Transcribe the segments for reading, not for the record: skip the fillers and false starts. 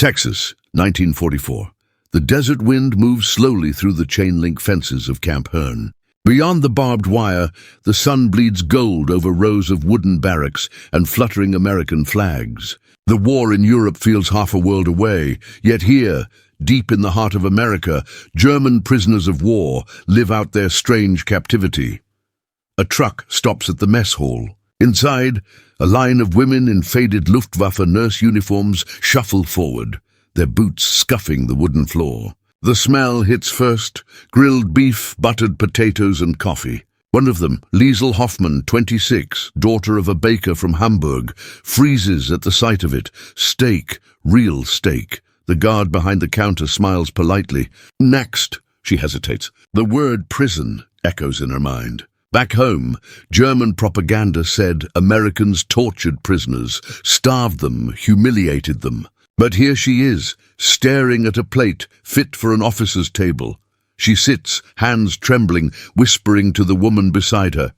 Texas, 1944. The desert wind moves slowly through the chain-link fences of Camp Hearn. Beyond the barbed wire, the sun bleeds gold over rows of wooden barracks and fluttering American flags. The war in Europe feels half a world away, yet here, deep in the heart of America, German prisoners of war live out their strange captivity. A truck stops at the mess hall. Inside, a line of women in faded Luftwaffe nurse uniforms shuffle forward, their boots scuffing the wooden floor. The smell hits first: grilled beef, buttered potatoes and coffee. One of them, Liesel Hoffmann, 26, daughter of a baker from Hamburg, freezes at the sight of it. Steak, real steak. The guard behind the counter smiles politely. Next, she hesitates. The word prison echoes in her mind. Back home, German propaganda said Americans tortured prisoners, starved them, humiliated them. But here she is, staring at a plate fit for an officer's table. She sits, hands trembling, whispering to the woman beside her.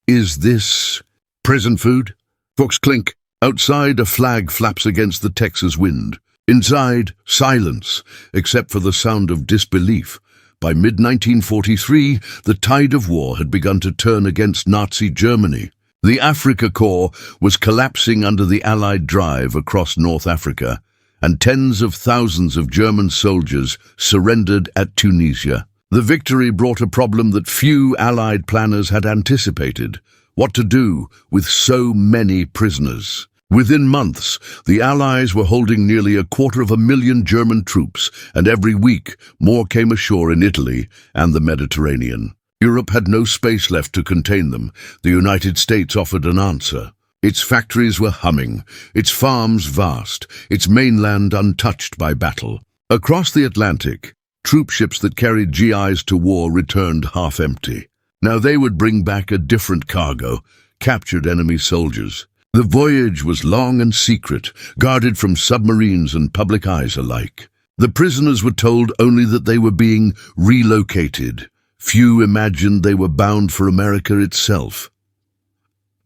Is this prison food? Forks clink. Outside, a flag flaps against the Texas wind. Inside, silence, except for the sound of disbelief. By mid-1943, the tide of war had begun to turn against Nazi Germany. The Afrika Korps was collapsing under the Allied drive across North Africa, and tens of thousands of German soldiers surrendered at Tunisia. The victory brought a problem that few Allied planners had anticipated: what to do with so many prisoners. Within months, the Allies were holding nearly 250,000 German troops, and every week more came ashore in Italy and the Mediterranean. Europe had no space left to contain them. The United States offered an answer. Its factories were humming, its farms vast, its mainland untouched by battle. Across the Atlantic, troop ships that carried GIs to war returned half empty. Now they would bring back a different cargo: captured enemy soldiers. The voyage was long and secret, guarded from submarines and public eyes alike. The prisoners were told only that they were being relocated. Few imagined they were bound for America itself.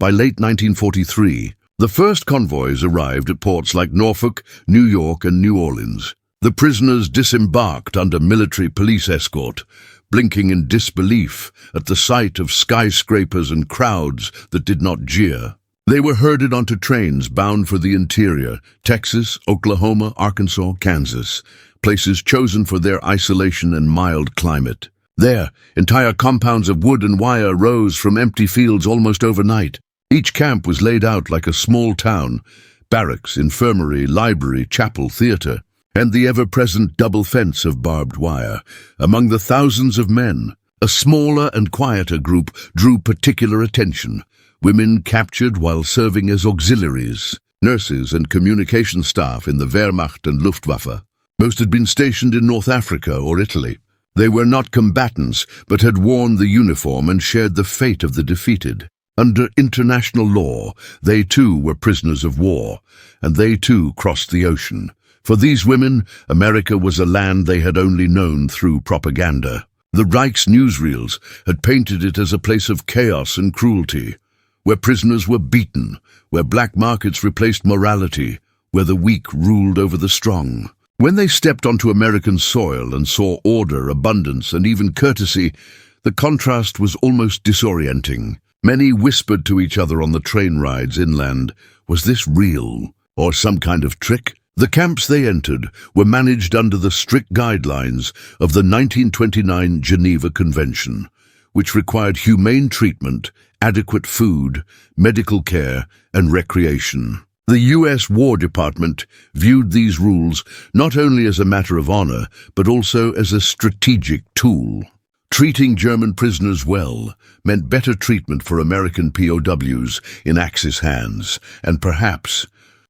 By late 1943, the first convoys arrived at ports like Norfolk, New York, and New Orleans. The prisoners disembarked under military police escort, blinking in disbelief at the sight of skyscrapers and crowds that did not jeer. They were herded onto trains bound for the interior: Texas, Oklahoma, Arkansas, Kansas, places chosen for their isolation and mild climate. There, entire compounds of wood and wire rose from empty fields almost overnight. Each camp was laid out like a small town: barracks, infirmary, library, chapel, theater, and the ever-present double fence of barbed wire. Among the thousands of men, a smaller and quieter group drew particular attention: women captured while serving as auxiliaries, nurses and communication staff in the Wehrmacht and Luftwaffe. Most had been stationed in North Africa or Italy. They were not combatants, but had worn the uniform and shared the fate of the defeated. Under international law, they too were prisoners of war, and they too crossed the ocean. For these women, America was a land they had only known through propaganda. The Reich's newsreels had painted it as a place of chaos and cruelty, where prisoners were beaten, where black markets replaced morality, where the weak ruled over the strong. When they stepped onto American soil and saw order, abundance, and even courtesy, the contrast was almost disorienting. Many whispered to each other on the train rides inland, was this real, or some kind of trick? The camps they entered were managed under the strict guidelines of the 1929 Geneva Convention, which required humane treatment, adequate food, medical care, and recreation. The U.S. War Department viewed these rules not only as a matter of honor, but also as a strategic tool. Treating German prisoners well meant better treatment for American POWs in Axis hands, and perhaps,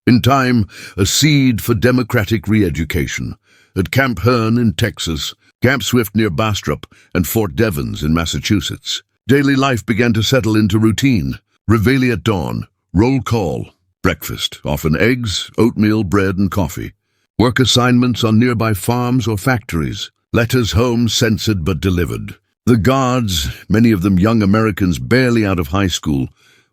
in time, a seed for democratic re-education. At Camp Hearn in Texas, Camp Swift near Bastrop, and Fort Devens in Massachusetts, daily life began to settle into routine. Reveille at dawn, roll call, breakfast, often eggs, oatmeal, bread, and coffee. Work assignments on nearby farms or factories. Letters home censored but delivered. The guards, many of them young Americans barely out of high school,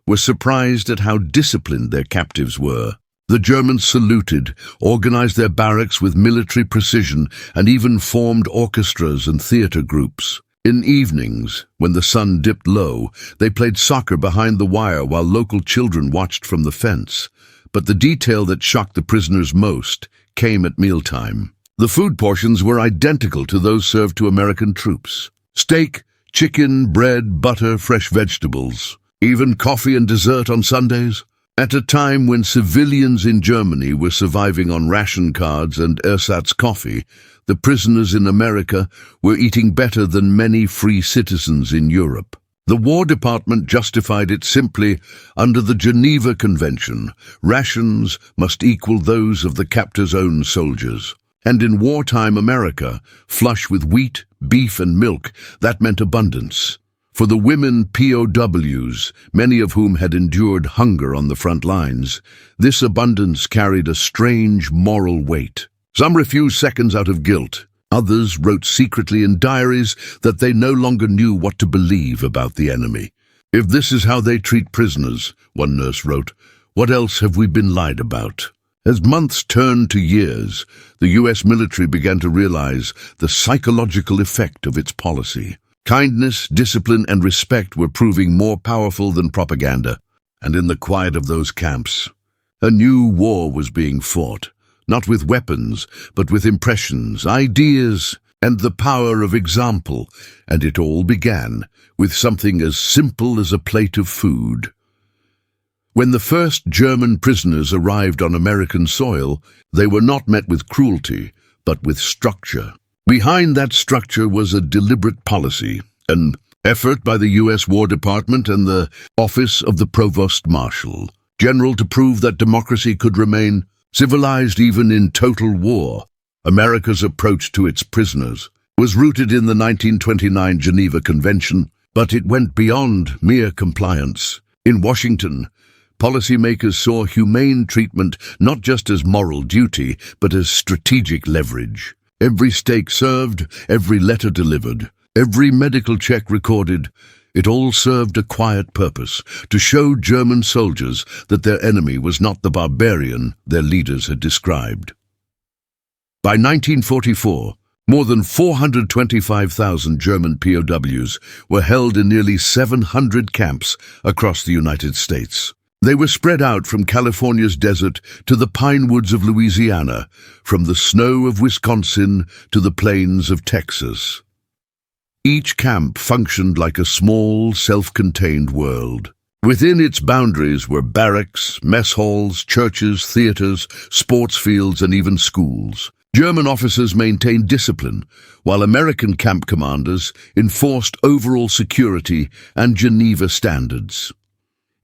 were surprised at how disciplined their captives were. The Germans saluted, organized their barracks with military precision, and even formed orchestras and theater groups. In evenings, when the sun dipped low, they played soccer behind the wire while local children watched from the fence. But the detail that shocked the prisoners most came at mealtime. The food portions were identical to those served to American troops. Steak, chicken, bread, butter, fresh vegetables, even coffee and dessert on Sundays. At a time when civilians in Germany were surviving on ration cards and ersatz coffee, the prisoners in America were eating better than many free citizens in Europe. The War Department justified it simply under the Geneva Convention. Rations must equal those of the captor's own soldiers. And in wartime America, flush with wheat, beef and milk, that meant abundance. For the women POWs, many of whom had endured hunger on the front lines, this abundance carried a strange moral weight. Some refused seconds out of guilt. Others wrote secretly in diaries that they no longer knew what to believe about the enemy. "If this is how they treat prisoners," one nurse wrote, "what else have we been lied about?" As months turned to years, the U.S. military began to realize the psychological effect of its policy. Kindness, discipline, and respect were proving more powerful than propaganda. And in the quiet of those camps, a new war was being fought, not with weapons, but with impressions, ideas, and the power of example. And it all began with something as simple as a plate of food. When the first German prisoners arrived on American soil, they were not met with cruelty, but with structure. Behind that structure was a deliberate policy, an effort by the U.S. War Department and the Office of the Provost Marshal General to prove that democracy could remain civilized even in total war. America's approach to its prisoners was rooted in the 1929 Geneva Convention, but it went beyond mere compliance. In Washington, policymakers saw humane treatment not just as moral duty, but as strategic leverage. Every steak served, every letter delivered, every medical check recorded, it all served a quiet purpose, to show German soldiers that their enemy was not the barbarian their leaders had described. By 1944, more than 425,000 German POWs were held in nearly 700 camps across the United States. They were spread out from California's desert to the pine woods of Louisiana, from the snow of Wisconsin to the plains of Texas. Each camp functioned like a small, self-contained world. Within its boundaries were barracks, mess halls, churches, theaters, sports fields, and even schools. German officers maintained discipline, while American camp commanders enforced overall security and Geneva standards.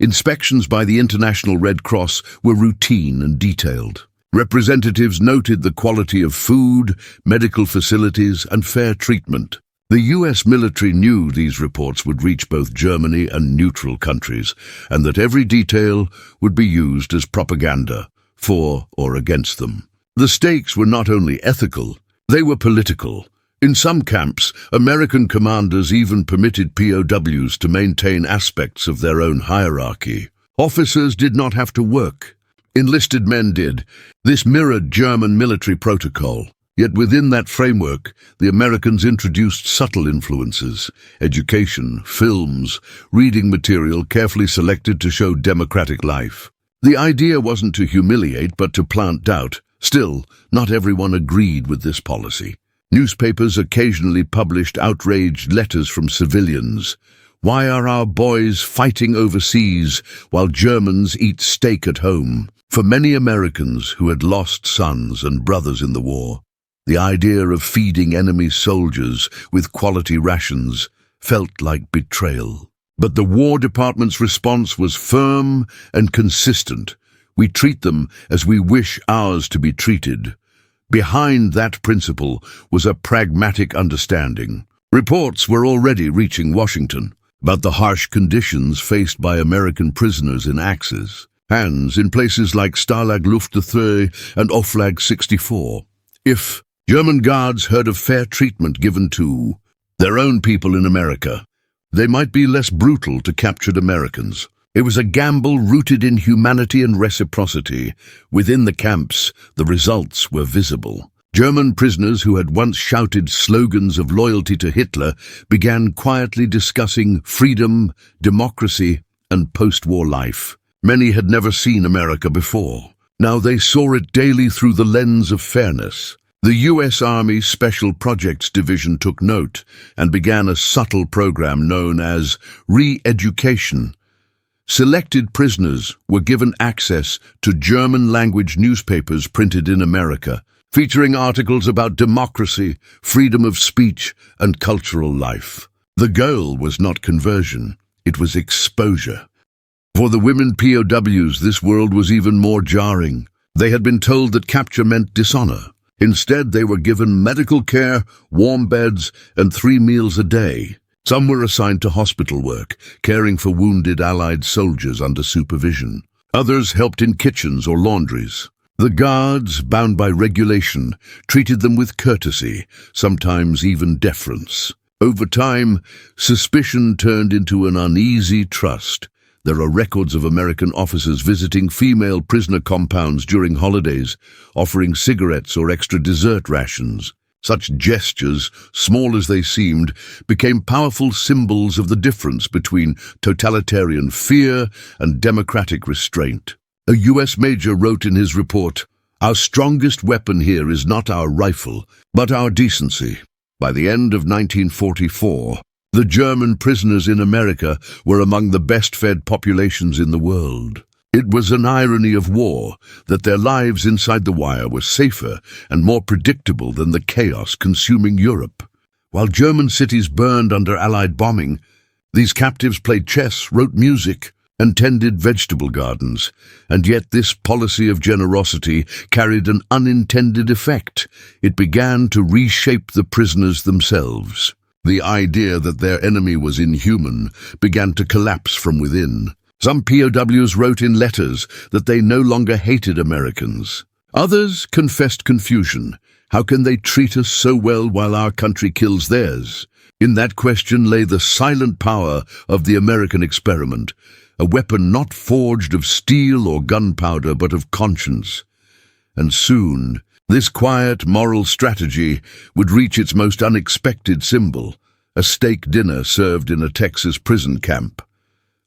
Inspections by the International Red Cross were routine and detailed. Representatives noted the quality of food, medical facilities, and fair treatment. The U.S. military knew these reports would reach both Germany and neutral countries, and that every detail would be used as propaganda, for or against them. The stakes were not only ethical, they were political. In some camps, American commanders even permitted POWs to maintain aspects of their own hierarchy. Officers did not have to work. Enlisted men did. This mirrored German military protocol. Yet within that framework, the Americans introduced subtle influences: education, films, reading material carefully selected to show democratic life. The idea wasn't to humiliate, but to plant doubt. Still, not everyone agreed with this policy. Newspapers occasionally published outraged letters from civilians. Why are our boys fighting overseas while Germans eat steak at home? For many Americans who had lost sons and brothers in the war, the idea of feeding enemy soldiers with quality rations felt like betrayal. But the War Department's response was firm and consistent. We treat them as we wish ours to be treated. Behind that principle was a pragmatic understanding. Reports were already reaching Washington about the harsh conditions faced by American prisoners in Axis, hands in places like Stalag Luft 3 and Oflag 64. If German guards heard of fair treatment given to their own people in America, they might be less brutal to captured Americans. It was a gamble rooted in humanity and reciprocity. Within the camps, the results were visible. German prisoners who had once shouted slogans of loyalty to Hitler began quietly discussing freedom, democracy, and post-war life. Many had never seen America before. Now they saw it daily through the lens of fairness. The U.S. Army Special Projects Division took note and began a subtle program known as re-education. Selected prisoners were given access to German-language newspapers printed in America, featuring articles about democracy, freedom of speech, and cultural life. The goal was not conversion, it was exposure. For the women POWs, this world was even more jarring. They had been told that capture meant dishonor. Instead, they were given medical care, warm beds, and 3 meals a day. Some were assigned to hospital work, caring for wounded Allied soldiers under supervision. Others helped in kitchens or laundries. The guards, bound by regulation, treated them with courtesy, sometimes even deference. Over time, suspicion turned into an uneasy trust. There are records of American officers visiting female prisoner compounds during holidays, offering cigarettes or extra dessert rations. Such gestures, small as they seemed, became powerful symbols of the difference between totalitarian fear and democratic restraint. A U.S. major wrote in his report, "Our strongest weapon here is not our rifle, but our decency." By the end of 1944, the German prisoners in America were among the best-fed populations in the world. It was an irony of war that their lives inside the wire were safer and more predictable than the chaos consuming Europe. While German cities burned under Allied bombing, these captives played chess, wrote music, and tended vegetable gardens. And yet this policy of generosity carried an unintended effect. It began to reshape the prisoners themselves. The idea that their enemy was inhuman began to collapse from within. Some POWs wrote in letters that they no longer hated Americans. Others confessed confusion. How can they treat us so well while our country kills theirs? In that question lay the silent power of the American experiment, a weapon not forged of steel or gunpowder but of conscience. And soon, this quiet moral strategy would reach its most unexpected symbol, a steak dinner served in a Texas prison camp.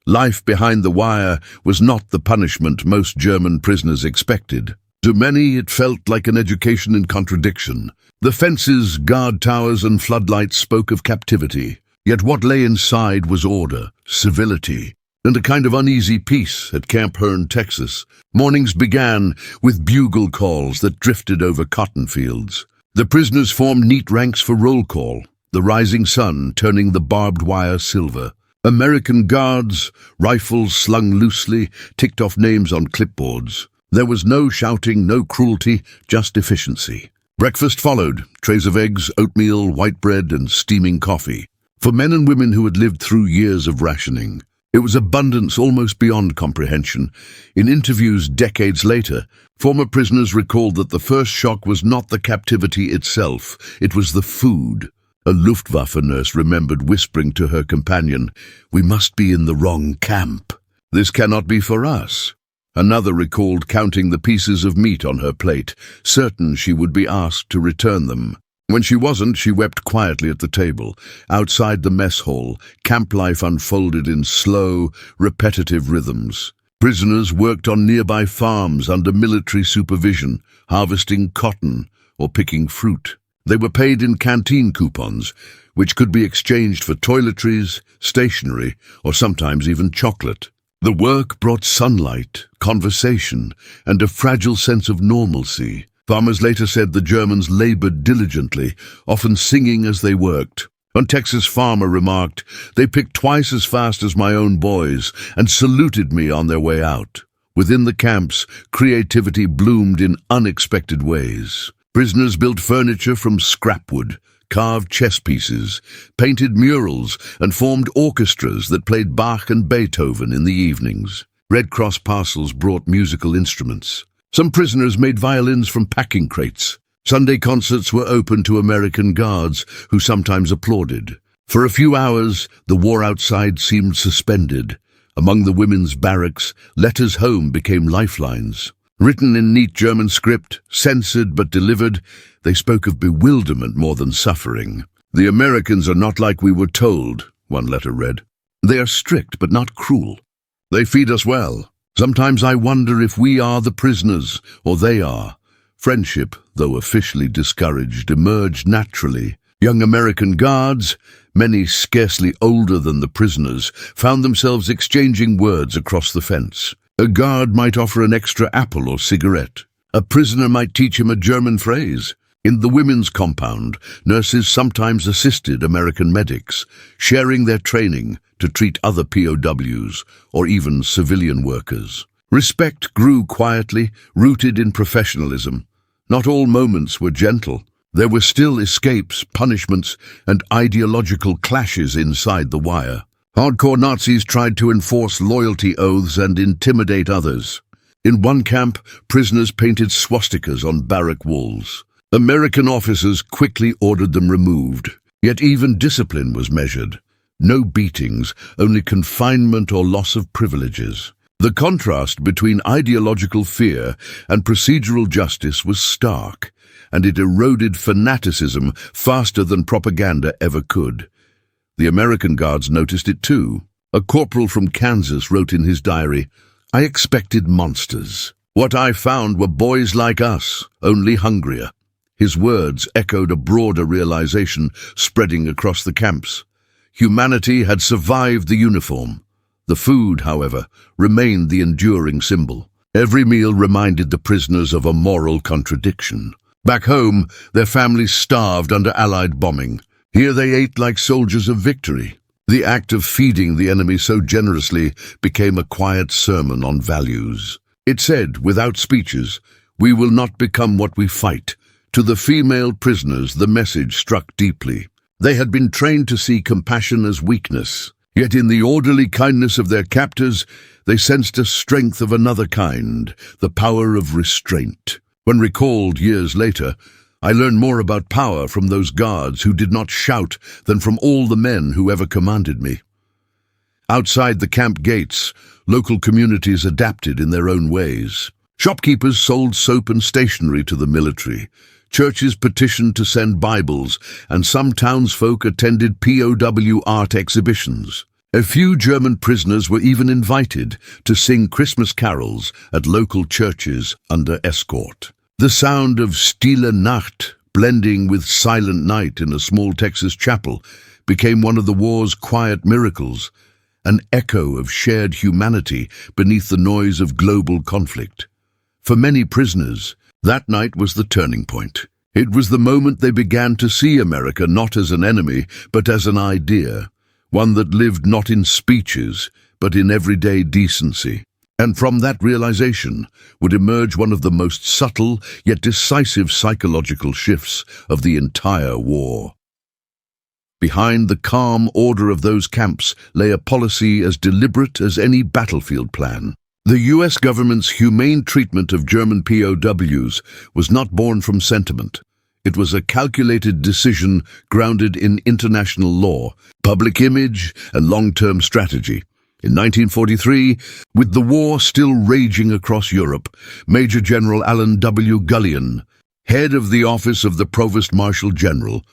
Life behind the wire was not the punishment most German prisoners expected. To many, it felt like an education in contradiction. The fences, guard towers, and floodlights spoke of captivity. Yet what lay inside was order, civility, and a kind of uneasy peace at Camp Hearn, Texas. Mornings began with bugle calls that drifted over cotton fields. The prisoners formed neat ranks for roll call, the rising sun turning the barbed wire silver. American guards, rifles slung loosely, ticked off names on clipboards. There was no shouting, no cruelty, just efficiency. Breakfast followed, trays of eggs, oatmeal, white bread, and steaming coffee. For men and women who had lived through years of rationing, it was abundance almost beyond comprehension. In interviews decades later, former prisoners recalled that the first shock was not the captivity itself, it was the food. A Luftwaffe nurse remembered whispering to her companion, "We must be in the wrong camp. This cannot be for us." Another recalled counting the pieces of meat on her plate, certain she would be asked to return them. When she wasn't, she wept quietly at the table. Outside the mess hall, camp life unfolded in slow, repetitive rhythms. Prisoners worked on nearby farms under military supervision, harvesting cotton or picking fruit. They were paid in canteen coupons, which could be exchanged for toiletries, stationery, or sometimes even chocolate. The work brought sunlight, conversation, and a fragile sense of normalcy. Farmers later said the Germans labored diligently, often singing as they worked. One Texas farmer remarked, "They picked twice as fast as my own boys and saluted me on their way out." Within the camps, creativity bloomed in unexpected ways. Prisoners built furniture from scrapwood, carved chess pieces, painted murals, and formed orchestras that played Bach and Beethoven in the evenings. Red Cross parcels brought musical instruments. Some prisoners made violins from packing crates. Sunday concerts were open to American guards, who sometimes applauded. For a few hours, the war outside seemed suspended, Among the women's barracks, letters home became lifelines. Written in neat German script, censored but delivered, they spoke of bewilderment more than suffering. "The Americans are not like we were told," one letter read. "They are strict but not cruel. They feed us well. Sometimes I wonder if we are the prisoners, or they are." Friendship, though officially discouraged, emerged naturally. Young American guards, many scarcely older than the prisoners, found themselves exchanging words across the fence. A guard might offer an extra apple or cigarette. A prisoner might teach him a German phrase. In the women's compound, nurses sometimes assisted American medics, sharing their training to treat other POWs or even civilian workers. Respect grew quietly, rooted in professionalism. Not all moments were gentle. There were still escapes, punishments, and ideological clashes inside the wire. Hardcore Nazis tried to enforce loyalty oaths and intimidate others. In one camp, prisoners painted swastikas on barrack walls. American officers quickly ordered them removed. Yet even discipline was measured. No beatings, only confinement or loss of privileges. The contrast between ideological fear and procedural justice was stark, and it eroded fanaticism faster than propaganda ever could. The American guards noticed it too. A corporal from Kansas wrote in his diary, "I expected monsters. What I found were boys like us, only hungrier." His words echoed a broader realization spreading across the camps. Humanity had survived the uniform. The food, however, remained the enduring symbol. Every meal reminded the prisoners of a moral contradiction. Back home, their families starved under Allied bombing. Here they ate like soldiers of victory. The act of feeding the enemy so generously became a quiet sermon on values. It said, without speeches, "We will not become what we fight." To the female prisoners, the message struck deeply. They had been trained to see compassion as weakness. Yet in the orderly kindness of their captors, they sensed a strength of another kind, the power of restraint. When recalled years later, I learned more about power from those guards who did not shout than from all the men who ever commanded me. Outside the camp gates, local communities adapted in their own ways. Shopkeepers sold soap and stationery to the military. Churches petitioned to send Bibles, and some townsfolk attended POW art exhibitions. A few German prisoners were even invited to sing Christmas carols at local churches under escort. The sound of Stille Nacht, blending with Silent Night in a small Texas chapel, became one of the war's quiet miracles, an echo of shared humanity beneath the noise of global conflict. For many prisoners, that night was the turning point. It was the moment they began to see America not as an enemy, but as an idea, one that lived not in speeches, but in everyday decency. And from that realization would emerge one of the most subtle yet decisive psychological shifts of the entire war. Behind the calm order of those camps lay a policy as deliberate as any battlefield plan. The U.S. government's humane treatment of German POWs was not born from sentiment. It was a calculated decision grounded in international law, public image, and long-term strategy. In 1943, with the war still raging across Europe, Major General Alan W. Gullion, head of the Office of the Provost Marshal General,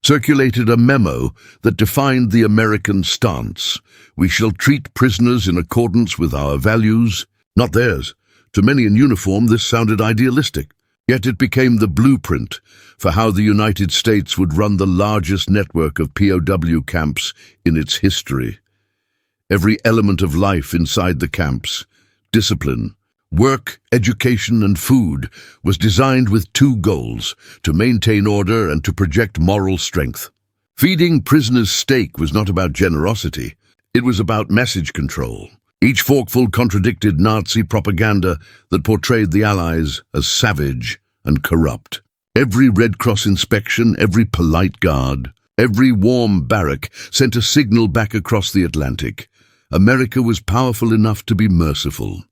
circulated a memo that defined the American stance. "We shall treat prisoners in accordance with our values, not theirs." To many in uniform, this sounded idealistic. Yet it became the blueprint for how the United States would run the largest network of POW camps in its history. Every element of life inside the camps, discipline, work, education, and food, was designed with two goals: to maintain order and to project moral strength. Feeding prisoners steak was not about generosity. It was about message control. Each forkful contradicted Nazi propaganda that portrayed the Allies as savage and corrupt. Every Red Cross inspection, every polite guard, every warm barrack sent a signal back across the Atlantic. America was powerful enough to be merciful.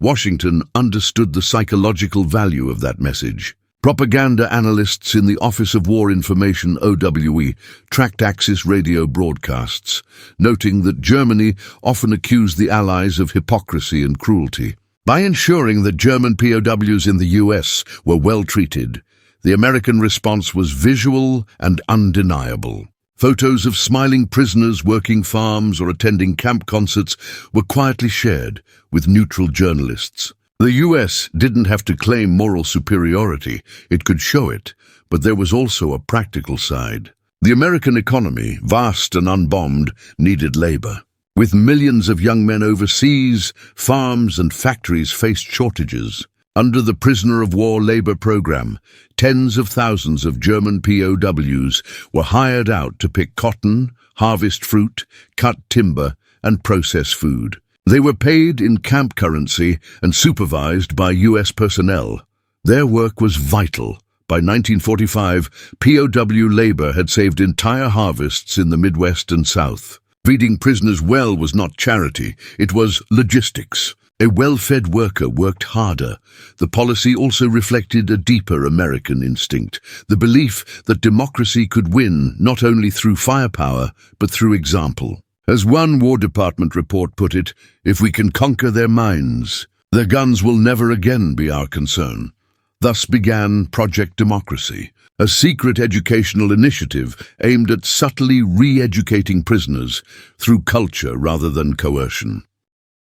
Washington understood the psychological value of that message. Propaganda analysts in the Office of War Information (OWE) tracked Axis radio broadcasts, noting that Germany often accused the Allies of hypocrisy and cruelty. By ensuring that German POWs in the US were well treated, the American response was visual and undeniable. Photos of smiling prisoners working farms or attending camp concerts were quietly shared with neutral journalists. The US didn't have to claim moral superiority, it could show it, but there was also a practical side. The American economy, vast and unbombed, needed labor. With millions of young men overseas, farms and factories faced shortages. Under the prisoner of war labor program, tens of thousands of German POWs were hired out to pick cotton, harvest fruit, cut timber, and process food. They were paid in camp currency and supervised by US personnel. Their work was vital. By 1945, POW labor had saved entire harvests in the Midwest and South. Feeding prisoners well was not charity, it was logistics. A well-fed worker worked harder. The policy also reflected a deeper American instinct, the belief that democracy could win not only through firepower, but through example. As one War Department report put it, if we can conquer their minds, their guns will never again be our concern. Thus began Project Democracy, a secret educational initiative aimed at subtly re-educating prisoners through culture rather than coercion.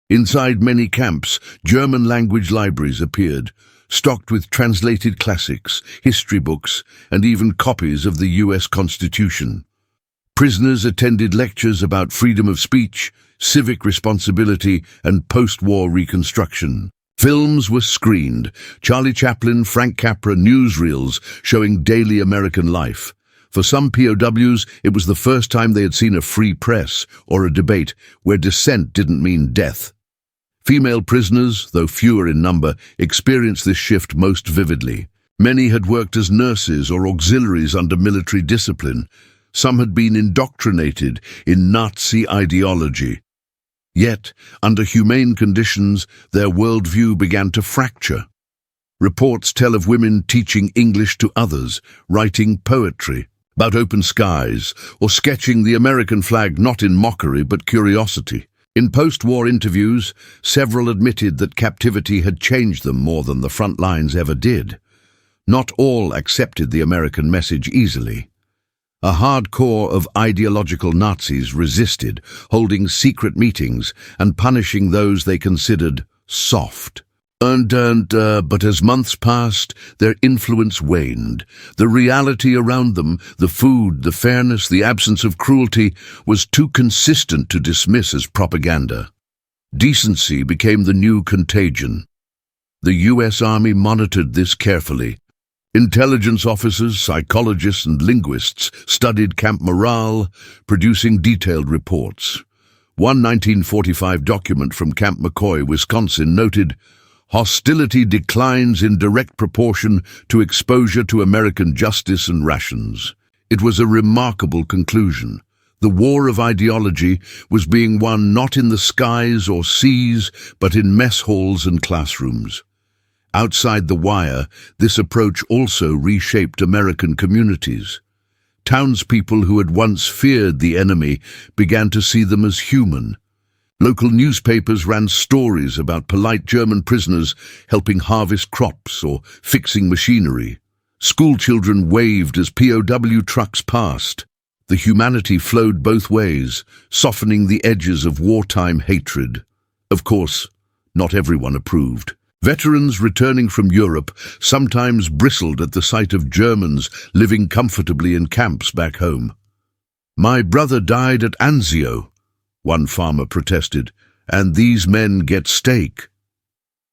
Inside many camps, German-language libraries appeared, stocked with translated classics, history books, and even copies of the US Constitution. Prisoners attended lectures about freedom of speech, civic responsibility, and post-war reconstruction. Films were screened, Charlie Chaplin, Frank Capra newsreels showing daily American life. For some POWs, it was the first time they had seen a free press or a debate where dissent didn't mean death. Female prisoners, though fewer in number, experienced this shift most vividly. Many had worked as nurses or auxiliaries under military discipline. Some had been indoctrinated in Nazi ideology. Yet, under humane conditions, their worldview began to fracture. Reports tell of women teaching English to others, writing poetry about open skies, or sketching the American flag not in mockery but curiosity. In post-war interviews, several admitted that captivity had changed them more than the front lines ever did. Not all accepted the American message easily. A hard core of ideological Nazis resisted, holding secret meetings and punishing those they considered soft. But as months passed, their influence waned. The reality around them, the food, the fairness, the absence of cruelty, was too consistent to dismiss as propaganda. Decency became the new contagion. The US Army monitored this carefully. Intelligence officers, psychologists, and linguists studied camp morale, producing detailed reports. One 1945 document from Camp McCoy, Wisconsin, noted, "Hostility declines in direct proportion to exposure to American justice and rations." It was a remarkable conclusion. The war of ideology was being won not in the skies or seas, but in mess halls and classrooms. Outside the wire, this approach also reshaped American communities. Townspeople who had once feared the enemy began to see them as human. Local newspapers ran stories about polite German prisoners helping harvest crops or fixing machinery. Schoolchildren waved as POW trucks passed. The humanity flowed both ways, softening the edges of wartime hatred. Of course, not everyone approved. Veterans returning from Europe sometimes bristled at the sight of Germans living comfortably in camps back home. "My brother died at Anzio," one farmer protested, "and these men get steak."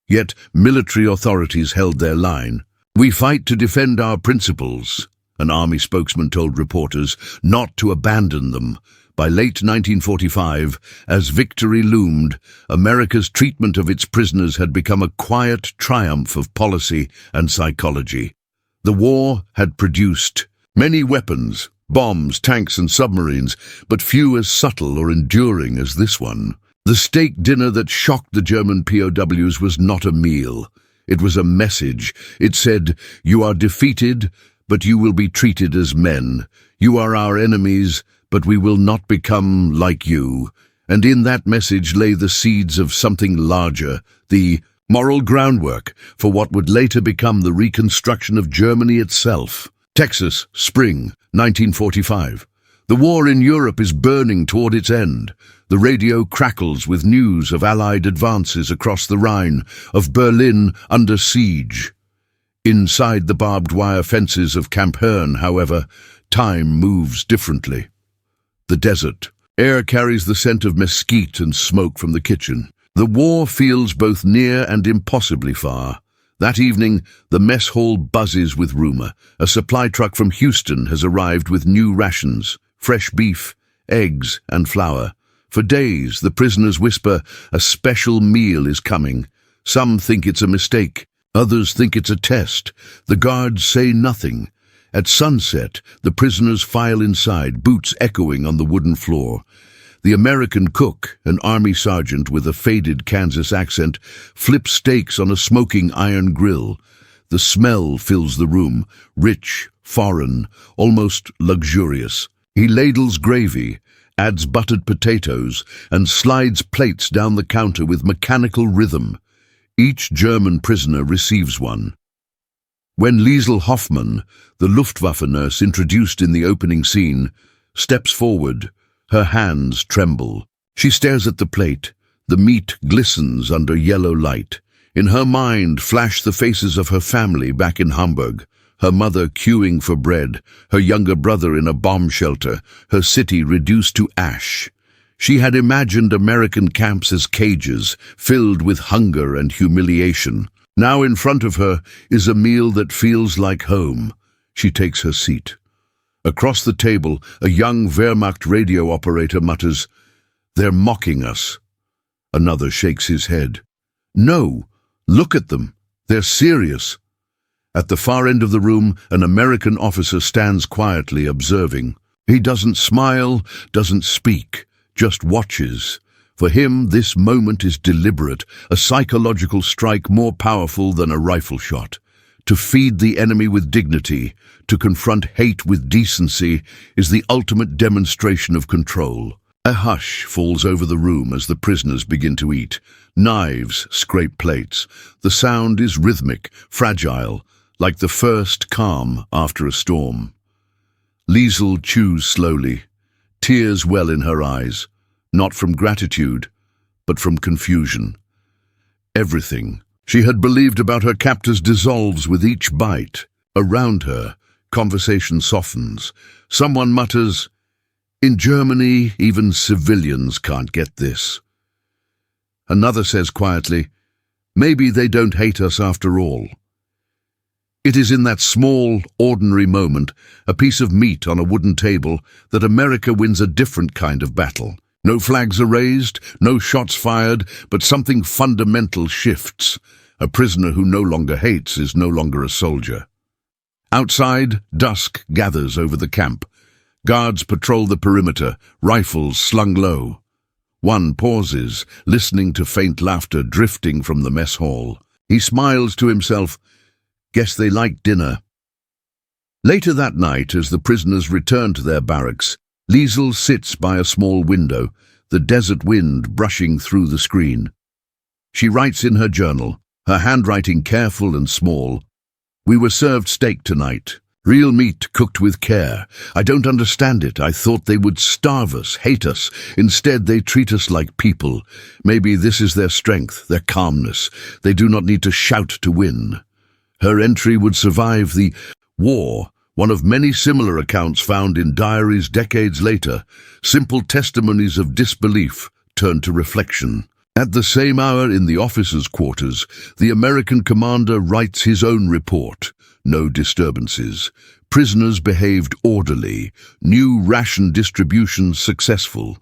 Yet military authorities held their line. "We fight to defend our principles," an army spokesman told reporters, "not to abandon them." By late 1945, as victory loomed, America's treatment of its prisoners had become a quiet triumph of policy and psychology. The war had produced many weapons, bombs, tanks, and submarines, but few as subtle or enduring as this one. The steak dinner that shocked the German POWs was not a meal. It was a message. It said, "You are defeated, but you will be treated as men. You are our enemies, but we will not become like you." And in that message lay the seeds of something larger, the moral groundwork for what would later become the reconstruction of Germany itself. Texas, spring, 1945. The war in Europe is burning toward its end. The radio crackles with news of Allied advances across the Rhine, of Berlin under siege. Inside the barbed wire fences of Camp Herne, however, time moves differently. The desert. Air carries the scent of mesquite and smoke from the kitchen. The war feels both near and impossibly far. That evening, the mess hall buzzes with rumor. A supply truck from Houston has arrived with new rations, fresh beef, eggs, and flour. For days, the prisoners whisper, "A special meal is coming." Some think it's a mistake. Others think it's a test. The guards say nothing. At sunset, the prisoners file inside, boots echoing on the wooden floor. The American cook, an army sergeant with a faded Kansas accent, flips steaks on a smoking iron grill. The smell fills the room, rich, foreign, almost luxurious. He ladles gravy, adds buttered potatoes, and slides plates down the counter with mechanical rhythm. Each German prisoner receives one. When Liesl Hoffmann, the Luftwaffe nurse introduced in the opening scene, steps forward, her hands tremble. She stares at the plate. The meat glistens under yellow light. In her mind flash the faces of her family back in Hamburg. Her mother queuing for bread, her younger brother in a bomb shelter, her city reduced to ash. She had imagined American camps as cages, filled with hunger and humiliation. Now in front of her is a meal that feels like home. She takes her seat. Across the table, a young Wehrmacht radio operator mutters, "They're mocking us." Another shakes his head. "No, look at them. They're serious." At the far end of the room, an American officer stands quietly observing. He doesn't smile, doesn't speak, just watches. For him, this moment is deliberate, a psychological strike more powerful than a rifle shot. To feed the enemy with dignity, to confront hate with decency, is the ultimate demonstration of control. A hush falls over the room as the prisoners begin to eat. Knives scrape plates. The sound is rhythmic, fragile, like the first calm after a storm. Liesl chews slowly. Tears well in her eyes, not from gratitude, but from confusion. Everything she had believed about her captors dissolves with each bite. Around her, conversation softens. Someone mutters, "In Germany, even civilians can't get this." Another says quietly, "Maybe they don't hate us after all." It is in that small, ordinary moment, a piece of meat on a wooden table, that America wins a different kind of battle. No flags are raised, no shots fired, but something fundamental shifts. A prisoner who no longer hates is no longer a soldier. Outside, dusk gathers over the camp. Guards patrol the perimeter, rifles slung low. One pauses, listening to faint laughter drifting from the mess hall. He smiles to himself. Guess they like dinner. Later that night, as the prisoners return to their barracks, Liesl sits by a small window, the desert wind brushing through the screen. She writes in her journal, her handwriting careful and small, "We were served steak tonight. Real meat cooked with care. I don't understand it. I thought they would starve us, hate us. Instead, they treat us like people. Maybe this is their strength, their calmness. They do not need to shout to win." Her entry would survive the war, one of many similar accounts found in diaries decades later, simple testimonies of disbelief turned to reflection. At the same hour in the officers' quarters, the American commander writes his own report. No disturbances. Prisoners behaved orderly. New ration distribution successful.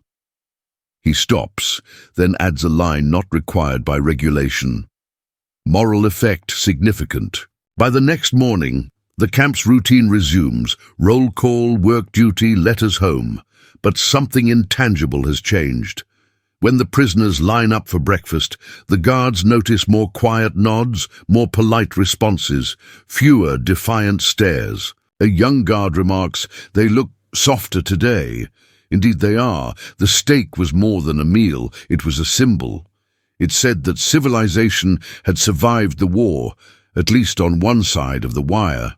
He stops, then adds a line not required by regulation. Moral effect significant. By the next morning, the camp's routine resumes. Roll call, work duty, letters home. But something intangible has changed. When the prisoners line up for breakfast, the guards notice more quiet nods, more polite responses, fewer defiant stares. A young guard remarks, "They look softer today." Indeed they are. The steak was more than a meal, it was a symbol. It said that civilization had survived the war, at least on one side of the wire.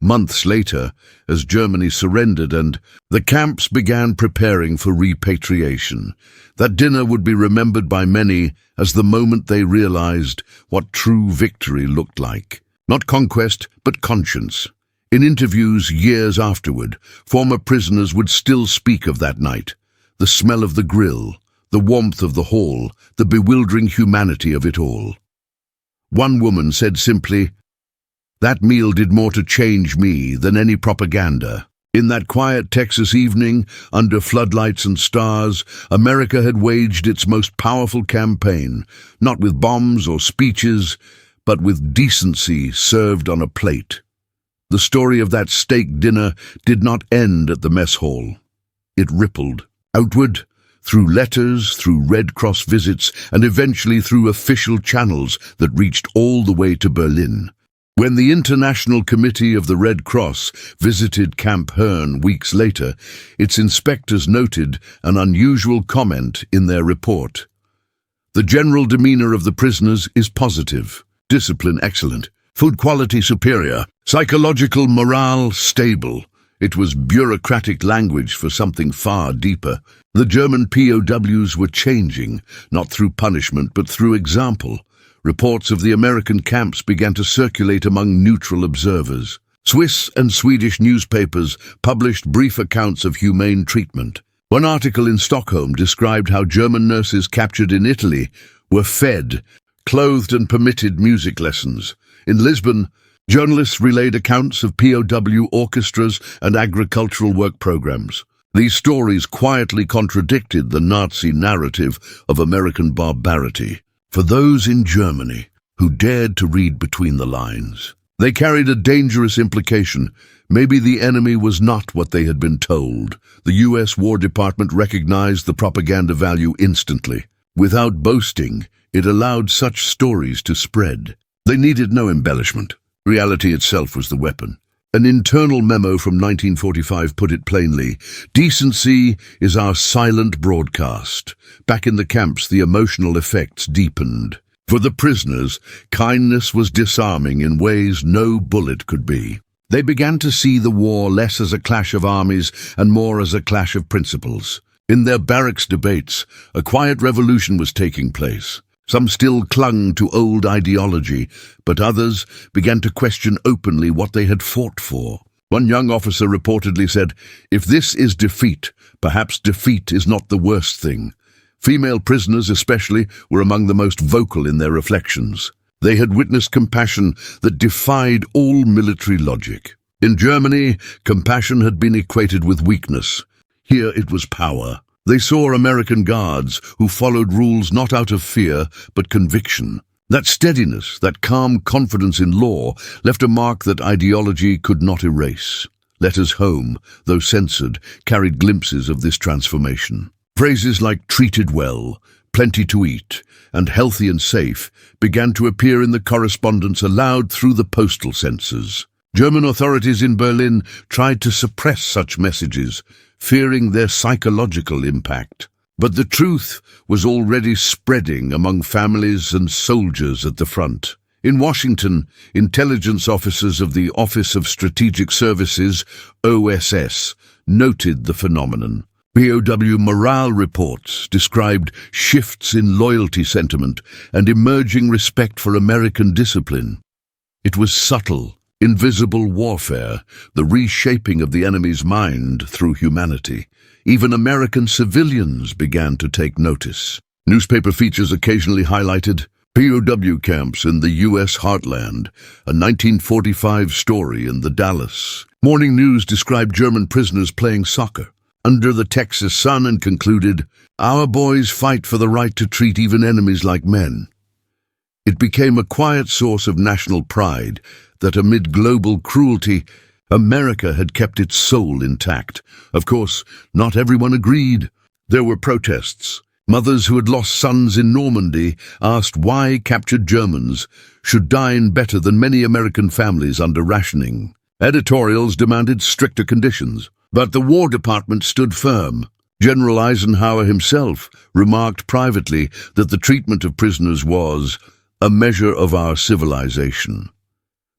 Months later, as Germany surrendered and the camps began preparing for repatriation, that dinner would be remembered by many as the moment they realized what true victory looked like. Not conquest, but conscience. In interviews years afterward, former prisoners would still speak of that night. The smell of the grill, the warmth of the hall, the bewildering humanity of it all. One woman said simply, "That meal did more to change me than any propaganda." In that quiet Texas evening, under floodlights and stars, America had waged its most powerful campaign, not with bombs or speeches, but with decency served on a plate. The story of that steak dinner did not end at the mess hall. It rippled outward, through letters, through Red Cross visits, and eventually through official channels that reached all the way to Berlin. When the International Committee of the Red Cross visited Camp Hearn weeks later, its inspectors noted an unusual comment in their report. The general demeanor of the prisoners is positive, discipline excellent, food quality superior, psychological morale stable. It was bureaucratic language for something far deeper. The German POWs were changing, not through punishment but through example. Reports of the American camps began to circulate among neutral observers. Swiss and Swedish newspapers published brief accounts of humane treatment. One article in Stockholm described how German nurses captured in Italy were fed, clothed and permitted music lessons. In Lisbon, journalists relayed accounts of POW orchestras and agricultural work programs. These stories quietly contradicted the Nazi narrative of American barbarity. For those in Germany who dared to read between the lines, they carried a dangerous implication. Maybe the enemy was not what they had been told. The U.S. War Department recognized the propaganda value instantly. Without boasting, it allowed such stories to spread. They needed no embellishment. Reality itself was the weapon. An internal memo from 1945 put it plainly: decency is our silent broadcast. Back in the camps, the emotional effects deepened. For the prisoners, kindness was disarming in ways no bullet could be. They began to see the war less as a clash of armies and more as a clash of principles. In their barracks debates, a quiet revolution was taking place. Some still clung to old ideology, but others began to question openly what they had fought for. One young officer reportedly said, "If this is defeat, perhaps defeat is not the worst thing." Female prisoners especially were among the most vocal in their reflections. They had witnessed compassion that defied all military logic. In Germany, compassion had been equated with weakness. Here it was power. They saw American guards who followed rules not out of fear, but conviction. That steadiness, that calm confidence in law, left a mark that ideology could not erase. Letters home, though censored, carried glimpses of this transformation. Phrases like "treated well," "plenty to eat," and "healthy and safe" began to appear in the correspondence allowed through the postal censors. German authorities in Berlin tried to suppress such messages, fearing their psychological impact. But the truth was already spreading among families and soldiers at the front. In Washington, intelligence officers of the Office of Strategic Services, OSS, noted the phenomenon. POW morale reports described shifts in loyalty sentiment and emerging respect for American discipline. It was subtle, invisible warfare, the reshaping of the enemy's mind through humanity. Even American civilians began to take notice. Newspaper features occasionally highlighted POW camps in the U.S. heartland, a 1945 story in the Dallas Morning News described German prisoners playing soccer under the Texas sun and concluded, "Our boys fight for the right to treat even enemies like men." It became a quiet source of national pride that amid global cruelty, America had kept its soul intact. Of course, not everyone agreed. There were protests. Mothers who had lost sons in Normandy asked why captured Germans should dine better than many American families under rationing. Editorials demanded stricter conditions, but the War Department stood firm. General Eisenhower himself remarked privately that the treatment of prisoners was a measure of our civilization.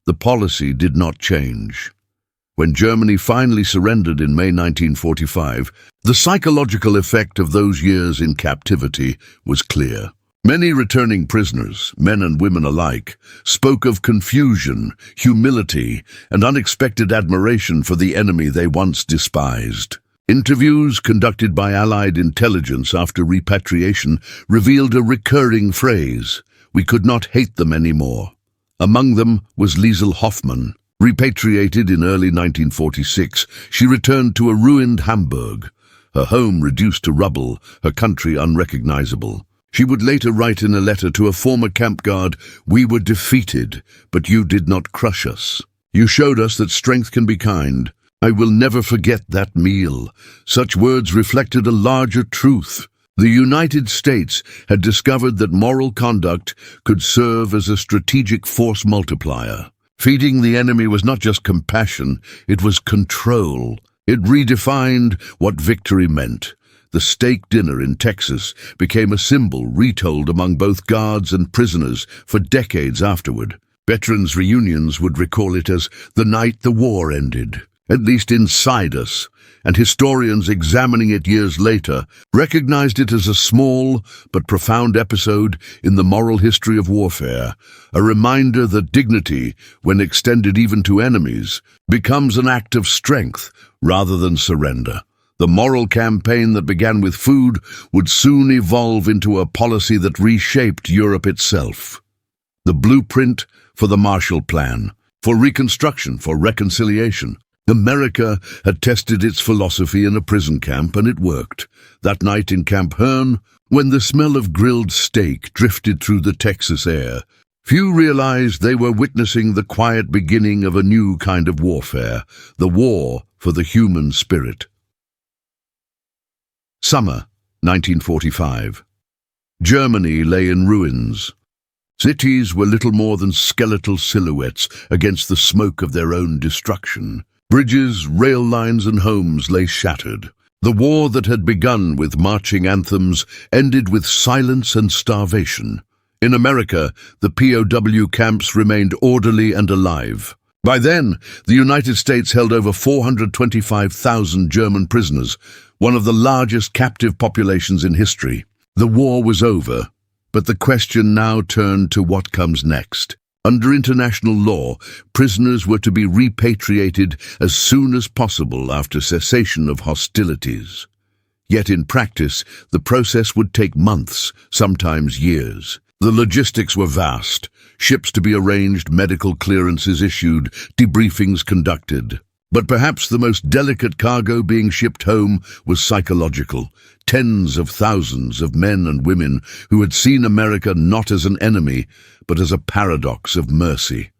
The policy did not change. When Germany finally surrendered in May 1945, the psychological effect of those years in captivity was clear. Many returning prisoners, men and women alike, spoke of confusion, humility, and unexpected admiration for the enemy they once despised. Interviews conducted by Allied intelligence after repatriation revealed a recurring phrase: "We could not hate them anymore." Among them was Liesl Hoffmann. Repatriated in early 1946, she returned to a ruined Hamburg, her home reduced to rubble, her country unrecognizable. She would later write in a letter to a former camp guard, "We were defeated, but you did not crush us. You showed us that strength can be kind. I will never forget that meal." Such words reflected a larger truth. The United States had discovered that moral conduct could serve as a strategic force multiplier. Feeding the enemy was not just compassion, it was control. It redefined what victory meant. The steak dinner in Texas became a symbol retold among both guards and prisoners for decades afterward. Veterans' reunions would recall it as the night the war ended, at least inside us, and historians examining it years later recognized it as a small but profound episode in the moral history of warfare, a reminder that dignity, when extended even to enemies, becomes an act of strength rather than surrender. The moral campaign that began with food would soon evolve into a policy that reshaped Europe itself. The blueprint for the Marshall Plan, for reconstruction, for reconciliation. America had tested its philosophy in a prison camp, and it worked. That night in Camp Hearn, when the smell of grilled steak drifted through the Texas air, few realized they were witnessing the quiet beginning of a new kind of warfare, the war for the human spirit. Summer 1945. Germany lay in ruins. Cities were little more than skeletal silhouettes against the smoke of their own destruction. Bridges, rail lines, and homes lay shattered. The war that had begun with marching anthems ended with silence and starvation. In America, the POW camps remained orderly and alive. By then, the United States held over 425,000 German prisoners, one of the largest captive populations in history. The war was over, but the question now turned to what comes next. Under international law, prisoners were to be repatriated as soon as possible after cessation of hostilities. Yet in practice, the process would take months, sometimes years. The logistics were vast. Ships to be arranged, medical clearances issued, debriefings conducted. But perhaps the most delicate cargo being shipped home was psychological. Tens of thousands of men and women who had seen America not as an enemy, but as a paradox of mercy.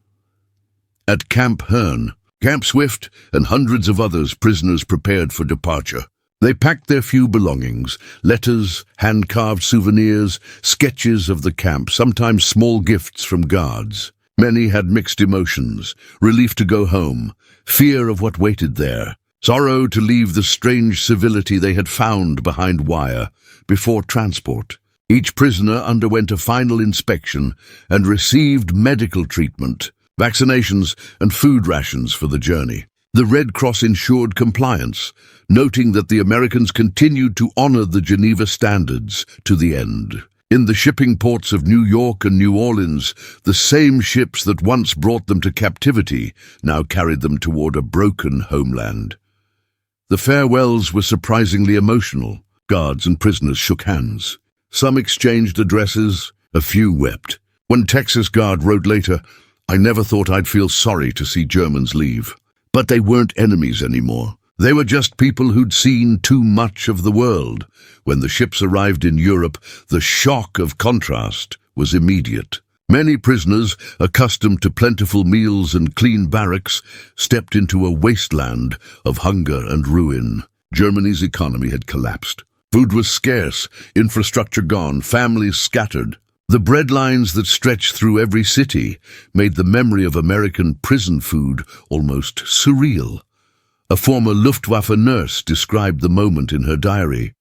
At Camp Hearn, Camp Swift and hundreds of others prisoners prepared for departure. They packed their few belongings, letters, hand-carved souvenirs, sketches of the camp, sometimes small gifts from guards. Many had mixed emotions, relief to go home, fear of what waited there, sorrow to leave the strange civility they had found behind wire before transport. Each prisoner underwent a final inspection and received medical treatment, vaccinations, and food rations for the journey. The Red Cross ensured compliance, noting that the Americans continued to honor the Geneva standards to the end. In the shipping ports of New York and New Orleans, the same ships that once brought them to captivity now carried them toward a broken homeland. The farewells were surprisingly emotional. Guards and prisoners shook hands. Some exchanged addresses, a few wept. One Texas guard wrote later, "I never thought I'd feel sorry to see Germans leave." But they weren't enemies anymore. They were just people who'd seen too much of the world. When the ships arrived in Europe, the shock of contrast was immediate. Many prisoners, accustomed to plentiful meals and clean barracks, stepped into a wasteland of hunger and ruin. Germany's economy had collapsed. Food was scarce, infrastructure gone, families scattered. The bread lines that stretched through every city made the memory of American prison food almost surreal. A former Luftwaffe nurse described the moment in her diary.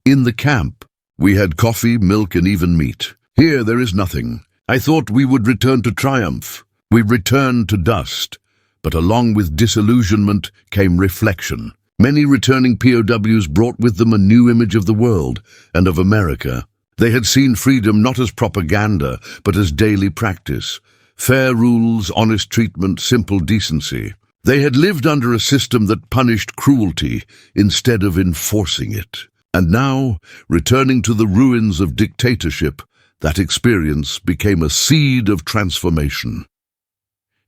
"In the camp, we had coffee, milk, and even meat. Here there is nothing. I thought we would return to triumph. We returned to dust." But along with disillusionment came reflection. Many returning POWs brought with them a new image of the world and of America. They had seen freedom not as propaganda, but as daily practice. Fair rules, honest treatment, simple decency. They had lived under a system that punished cruelty instead of enforcing it. And now, returning to the ruins of dictatorship, that experience became a seed of transformation.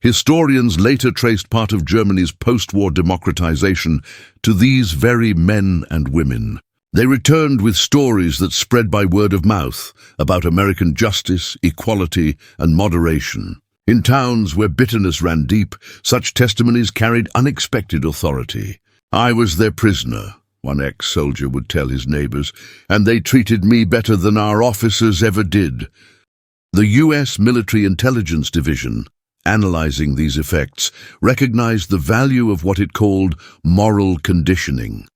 Historians later traced part of Germany's post-war democratization to these very men and women. They returned with stories that spread by word of mouth about American justice, equality, and moderation. In towns where bitterness ran deep, such testimonies carried unexpected authority. "I was their prisoner," one ex-soldier would tell his neighbors, "and they treated me better than our officers ever did." The U.S. Military Intelligence Division, analyzing these effects, recognized the value of what it called moral conditioning.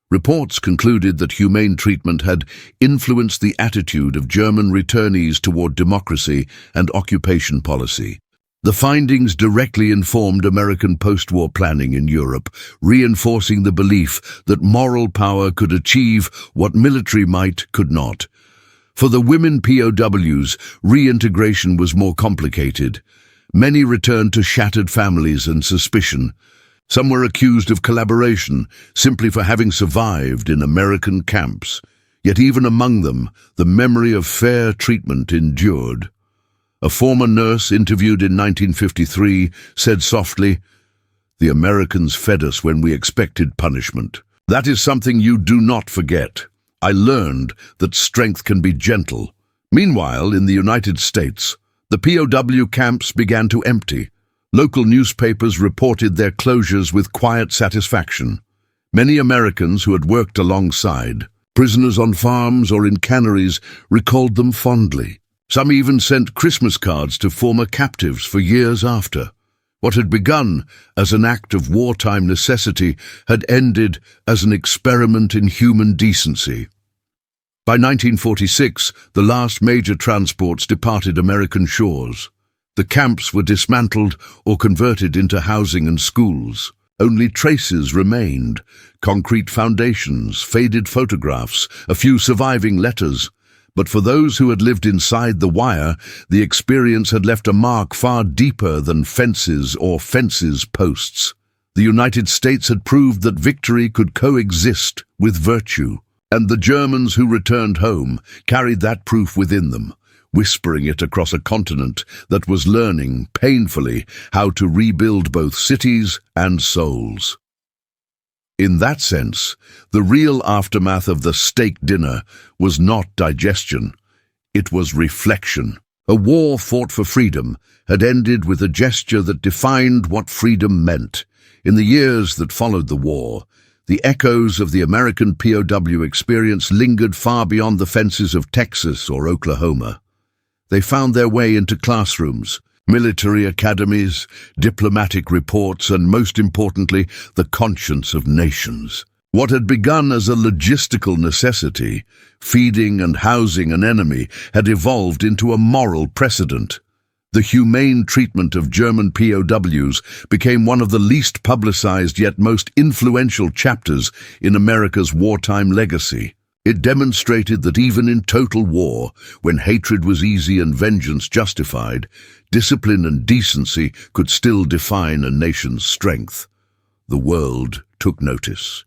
Reports concluded that humane treatment had influenced the attitude of German returnees toward democracy and occupation policy. The findings directly informed American post-war planning in Europe, reinforcing the belief that moral power could achieve what military might could not. For the women POWs, reintegration was more complicated. Many returned to shattered families and suspicion. Some were accused of collaboration simply for having survived in American camps. Yet even among them, the memory of fair treatment endured. A former nurse interviewed in 1953 said softly, "The Americans fed us when we expected punishment. That is something you do not forget. I learned that strength can be gentle." Meanwhile, in the United States, the POW camps began to empty. Local newspapers reported their closures with quiet satisfaction. Many Americans who had worked alongside, prisoners on farms or in canneries, recalled them fondly. Some even sent Christmas cards to former captives for years after. What had begun as an act of wartime necessity had ended as an experiment in human decency. By 1946, the last major transports departed American shores. The camps were dismantled or converted into housing and schools. Only traces remained: concrete foundations, faded photographs, a few surviving letters. But for those who had lived inside the wire, the experience had left a mark far deeper than fences or fences posts. The United States had proved that victory could coexist with virtue. And the Germans who returned home carried that proof within them, whispering it across a continent that was learning, painfully, how to rebuild both cities and souls. In that sense, the real aftermath of the steak dinner was not digestion. It was reflection. A war fought for freedom had ended with a gesture that defined what freedom meant. In the years that followed the war, the echoes of the American POW experience lingered far beyond the fences of Texas or Oklahoma. They found their way into classrooms, military academies, diplomatic reports, and most importantly, the conscience of nations. What had begun as a logistical necessity, feeding and housing an enemy, had evolved into a moral precedent. The humane treatment of German POWs became one of the least publicized yet most influential chapters in America's wartime legacy. It demonstrated that even in total war, when hatred was easy and vengeance justified, discipline and decency could still define a nation's strength. The world took notice.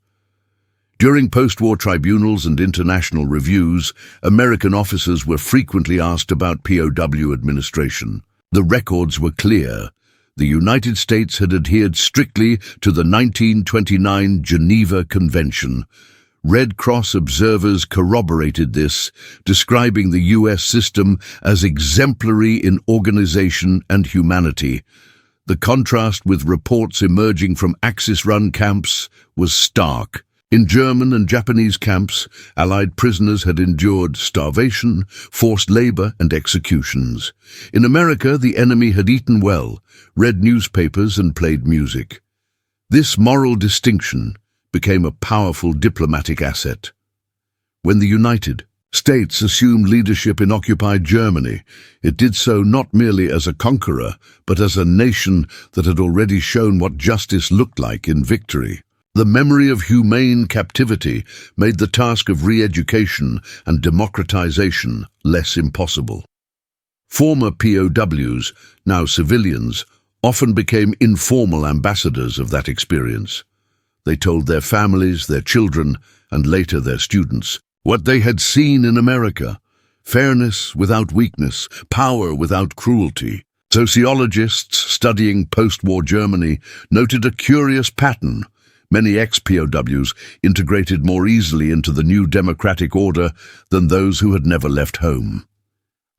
During post-war tribunals and international reviews, American officers were frequently asked about POW administration. The records were clear. The United States had adhered strictly to the 1929 Geneva Convention. Red Cross observers corroborated this, describing the U.S. system as exemplary in organization and humanity. The contrast with reports emerging from Axis-run camps was stark. In German and Japanese camps, Allied prisoners had endured starvation, forced labor, and executions. In America, the enemy had eaten well, read newspapers, and played music. This moral distinction became a powerful diplomatic asset. When the United States assumed leadership in occupied Germany, it did so not merely as a conqueror, but as a nation that had already shown what justice looked like in victory. The memory of humane captivity made the task of re-education and democratization less impossible. Former POWs, now civilians, often became informal ambassadors of that experience. They told their families, their children, and later their students, what they had seen in America: fairness without weakness, power without cruelty. Sociologists studying post-war Germany noted a curious pattern. Many ex-POWs integrated more easily into the new democratic order than those who had never left home.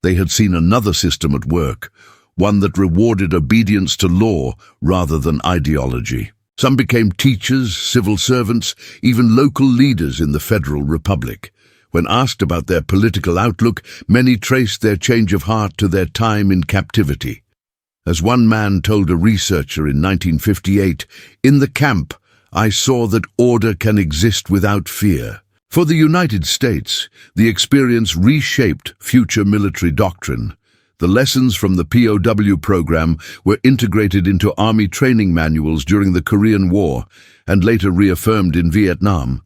They had seen another system at work, one that rewarded obedience to law rather than ideology. Some became teachers, civil servants, even local leaders in the Federal Republic. When asked about their political outlook, many traced their change of heart to their time in captivity. As one man told a researcher in 1958, "In the camp, I saw that order can exist without fear." For the United States, the experience reshaped future military doctrine. The lessons from the POW program were integrated into Army training manuals during the Korean War and later reaffirmed in Vietnam.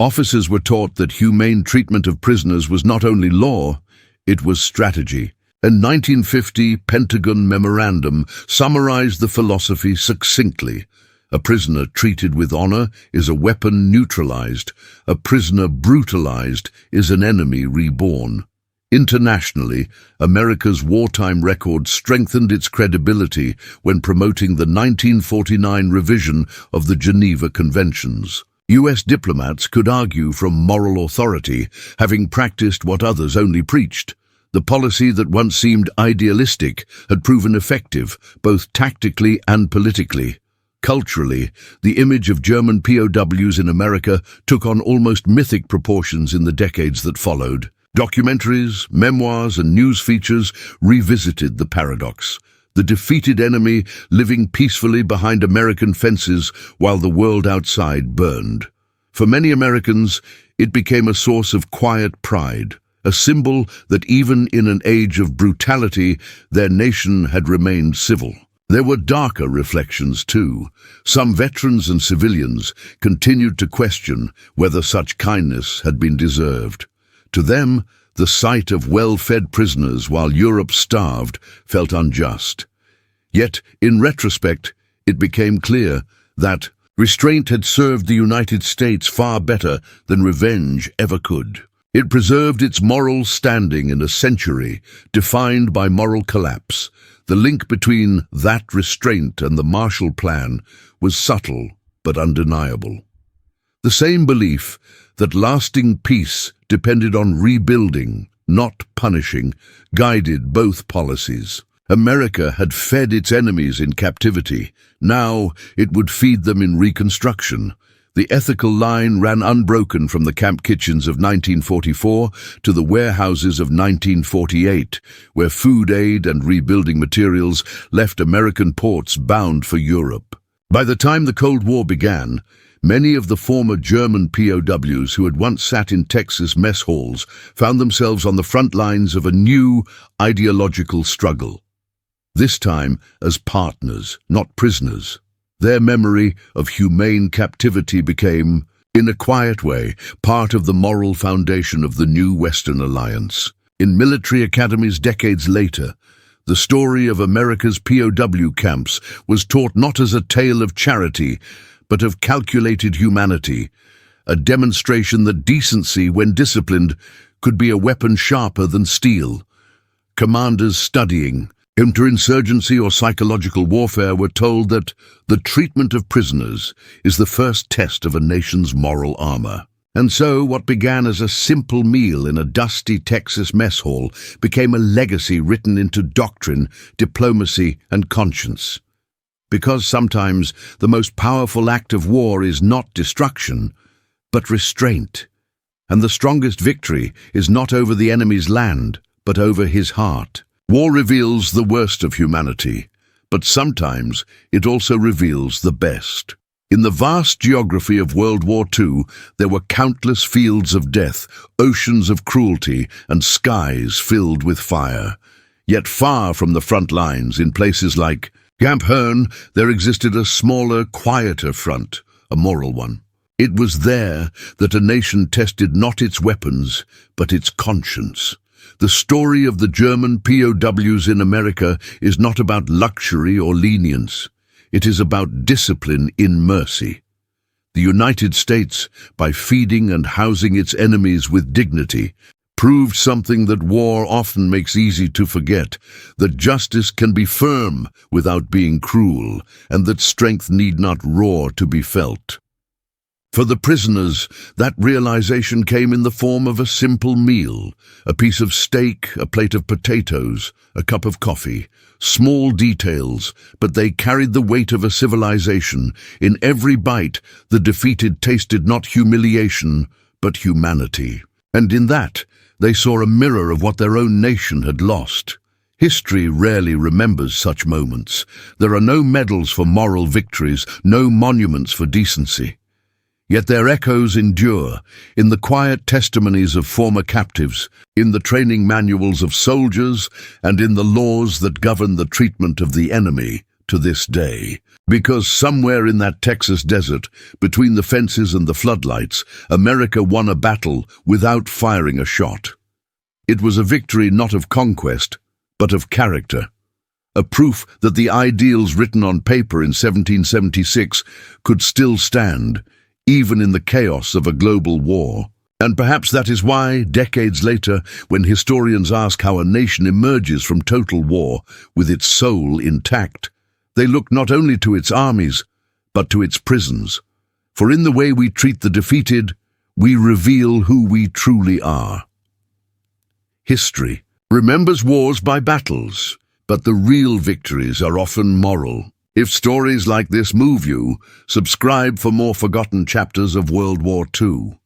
Officers were taught that humane treatment of prisoners was not only law, it was strategy. A 1950 Pentagon memorandum summarized the philosophy succinctly. A prisoner treated with honor is a weapon neutralized. A prisoner brutalized is an enemy reborn. Internationally, America's wartime record strengthened its credibility when promoting the 1949 revision of the Geneva Conventions. U.S. diplomats could argue from moral authority, having practiced what others only preached. The policy that once seemed idealistic had proven effective, both tactically and politically. Culturally, the image of German POWs in America took on almost mythic proportions in the decades that followed. Documentaries, memoirs, and news features revisited the paradox: the defeated enemy living peacefully behind American fences while the world outside burned. For many Americans, it became a source of quiet pride, a symbol that even in an age of brutality, their nation had remained civil. There were darker reflections too. Some veterans and civilians continued to question whether such kindness had been deserved. To them, the sight of well-fed prisoners while Europe starved felt unjust. Yet, in retrospect, it became clear that restraint had served the United States far better than revenge ever could. It preserved its moral standing in a century defined by moral collapse. The link between that restraint and the Marshall Plan was subtle but undeniable. The same belief that lasting peace depended on rebuilding, not punishing, guided both policies. America had fed its enemies in captivity. Now it would feed them in reconstruction. The ethical line ran unbroken from the camp kitchens of 1944 to the warehouses of 1948, where food aid and rebuilding materials left American ports bound for Europe. By the time the Cold War began, many of the former German POWs who had once sat in Texas mess halls found themselves on the front lines of a new ideological struggle. This time as partners, not prisoners. Their memory of humane captivity became, in a quiet way, part of the moral foundation of the new Western alliance. In military academies decades later, the story of America's POW camps was taught not as a tale of charity, but of calculated humanity, a demonstration that decency, when disciplined, could be a weapon sharper than steel. Commanders studying counterinsurgency or psychological warfare were told that the treatment of prisoners is the first test of a nation's moral armor. And so what began as a simple meal in a dusty Texas mess hall became a legacy written into doctrine, diplomacy, and conscience. Because sometimes the most powerful act of war is not destruction, but restraint. And the strongest victory is not over the enemy's land, but over his heart. War reveals the worst of humanity, but sometimes it also reveals the best. In the vast geography of World War II, there were countless fields of death, oceans of cruelty, and skies filled with fire. Yet far from the front lines, in places like Camp Herne, there existed a smaller, quieter front, a moral one. It was there that a nation tested not its weapons, but its conscience. The story of the German POWs in America is not about luxury or lenience. It is about discipline in mercy. The United States, by feeding and housing its enemies with dignity, proved something that war often makes easy to forget, that justice can be firm without being cruel, and that strength need not roar to be felt. For the prisoners, that realization came in the form of a simple meal, a piece of steak, a plate of potatoes, a cup of coffee. Small details, but they carried the weight of a civilization. In every bite, the defeated tasted not humiliation, but humanity. And in that, they saw a mirror of what their own nation had lost. History rarely remembers such moments. There are no medals for moral victories, no monuments for decency. Yet their echoes endure, in the quiet testimonies of former captives, in the training manuals of soldiers, and in the laws that govern the treatment of the enemy to this day. Because somewhere in that Texas desert, between the fences and the floodlights, America won a battle without firing a shot. It was a victory not of conquest, but of character. A proof that the ideals written on paper in 1776 could still stand, even in the chaos of a global war. And perhaps that is why, decades later, when historians ask how a nation emerges from total war with its soul intact, they look not only to its armies, but to its prisons. For in the way we treat the defeated, we reveal who we truly are. History remembers wars by battles, but the real victories are often moral. If stories like this move you, subscribe for more forgotten chapters of World War II.